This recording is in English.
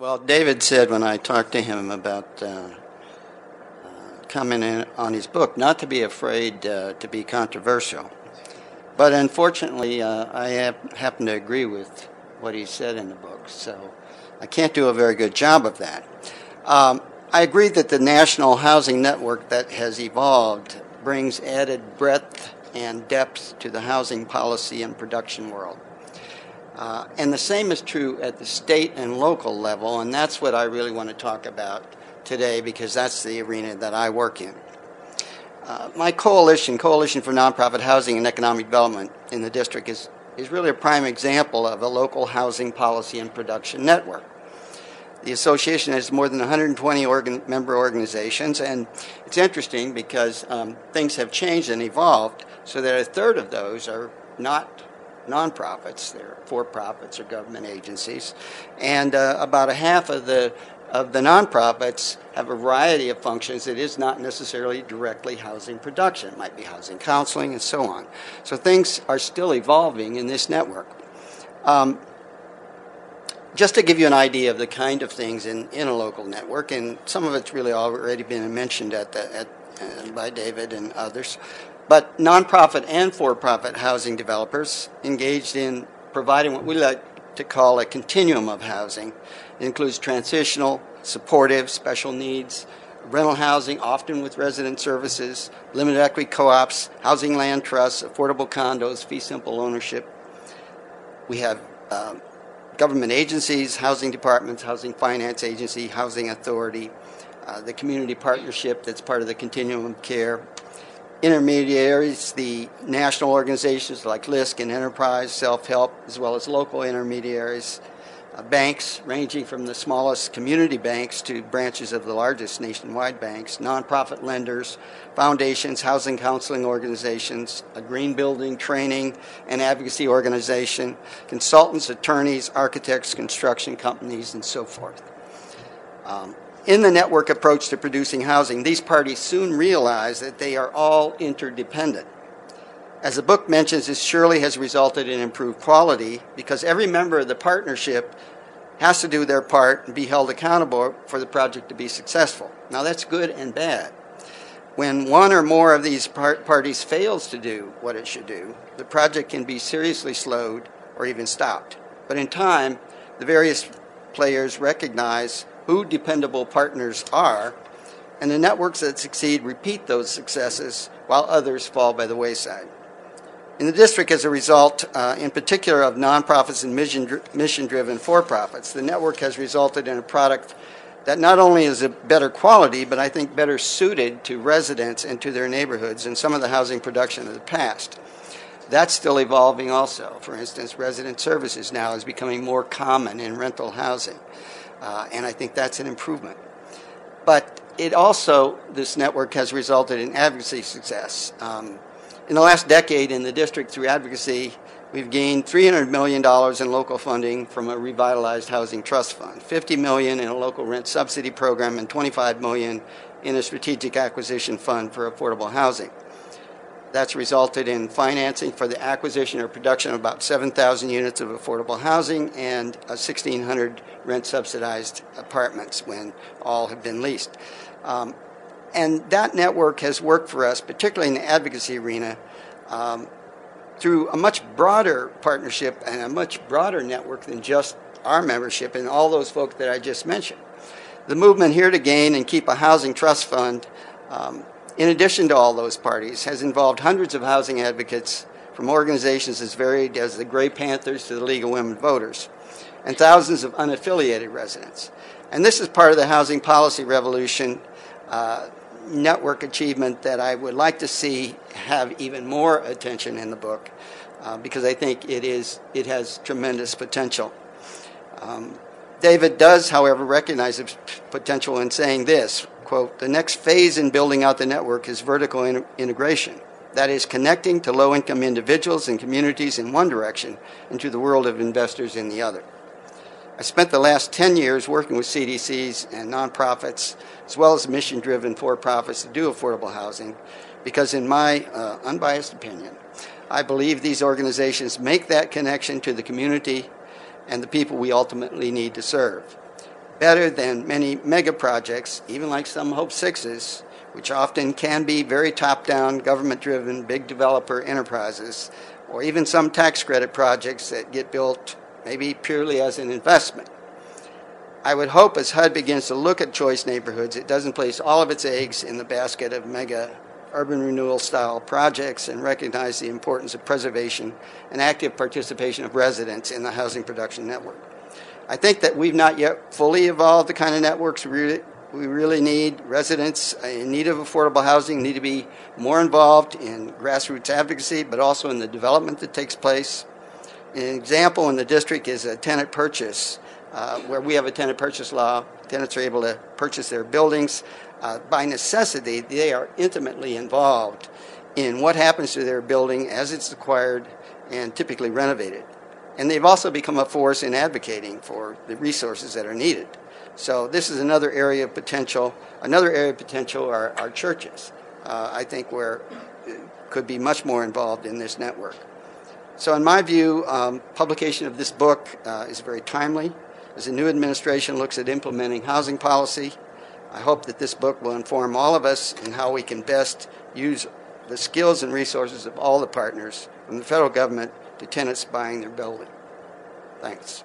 Well, David said when I talked to him about commenting on his book, not to be afraid to be controversial. But unfortunately, I happen to agree with what he said in the book, so I can't do a very good job of that. I agree that the national housing network that has evolved brings added breadth and depth to the housing policy and production world. And the same is true at the state and local level, and that's what I really want to talk about today because that's the arena that I work in. My Coalition for Nonprofit Housing and Economic Development in the district is really a prime example of a local housing policy and production network. The association has more than 120 member organizations, and it's interesting because things have changed and evolved so that a third of those are not nonprofits, they're for-profits or government agencies, and about a half of the nonprofits have a variety of functions that is not necessarily directly housing production. It might be housing counseling and so on. So things are still evolving in this network. Just to give you an idea of the kind of things in a local network, and some of it's really already been mentioned by David and others, but nonprofit and for-profit housing developers engaged in providing what we like to call a continuum of housing. It includes transitional, supportive, special needs, rental housing, often with resident services, limited equity co-ops, housing land trusts, affordable condos, fee simple ownership. We have government agencies, housing departments, housing finance agency, housing authority, the community partnership that's part of the continuum of care, intermediaries, the national organizations like LISC and Enterprise, Self-Help, as well as local intermediaries, banks ranging from the smallest community banks to branches of the largest nationwide banks, nonprofit lenders, foundations, housing counseling organizations, a green building, training, and advocacy organization, consultants, attorneys, architects, construction companies, and so forth. In the network approach to producing housing, these parties soon realize that they are all interdependent. As the book mentions, this surely has resulted in improved quality because every member of the partnership has to do their part and be held accountable for the project to be successful. Now that's good and bad. When one or more of these parties fails to do what it should do, the project can be seriously slowed or even stopped. But in time, the various players recognize who dependable partners are, and the networks that succeed repeat those successes while others fall by the wayside. In the district, as a result, in particular of nonprofits and mission-driven for-profits, the network has resulted in a product that not only is of better quality, but I think better suited to residents and to their neighborhoods than some of the housing production of the past. That's still evolving also. For instance, resident services now is becoming more common in rental housing. And I think that's an improvement. But it also, this network has resulted in advocacy success. In the last decade in the district through advocacy, we've gained $300 million in local funding from a revitalized housing trust fund, $50 million in a local rent subsidy program, and $25 million in a strategic acquisition fund for affordable housing. That's resulted in financing for the acquisition or production of about 7,000 units of affordable housing and 1,600 rent-subsidized apartments when all have been leased. And that network has worked for us, particularly in the advocacy arena, through a much broader partnership and a much broader network than just our membership and all those folks that I just mentioned. The movement here to gain and keep a housing trust fund, in addition to all those parties, has involved hundreds of housing advocates from organizations as varied as the Gray Panthers to the League of Women Voters, and thousands of unaffiliated residents. And this is part of the housing policy revolution network achievement that I would like to see have even more attention in the book because I think it has tremendous potential. David does, however, recognize its potential in saying this, quote, "The next phase in building out the network is vertical integration. That is, connecting to low-income individuals and communities in one direction and to the world of investors in the other." I spent the last 10 years working with CDCs and nonprofits, as well as mission-driven for-profits to do affordable housing, because in my unbiased opinion, I believe these organizations make that connection to the community and the people we ultimately need to serve. better than many mega projects, even like some Hope Sixes, which often can be very top-down, government-driven, big developer enterprises, or even some tax credit projects that get built maybe purely as an investment. I would hope as HUD begins to look at choice neighborhoods, it doesn't place all of its eggs in the basket of mega urban renewal style projects and recognize the importance of preservation and active participation of residents in the housing production network. I think that we've not yet fully evolved the kind of networks we really need. Residents in need of affordable housing need to be more involved in grassroots advocacy, but also in the development that takes place. An example in the district is a tenant purchase, where we have a tenant purchase law. Tenants are able to purchase their buildings. By necessity, they are intimately involved in what happens to their building as it's acquired and typically renovated. And they've also become a force in advocating for the resources that are needed. So this is another area of potential. Another area of potential are our churches, I think, where could be much more involved in this network. So in my view, publication of this book is very timely. As the new administration looks at implementing housing policy, I hope that this book will inform all of us in how we can best use the skills and resources of all the partners, from the federal government to tenants buying their building. Thanks.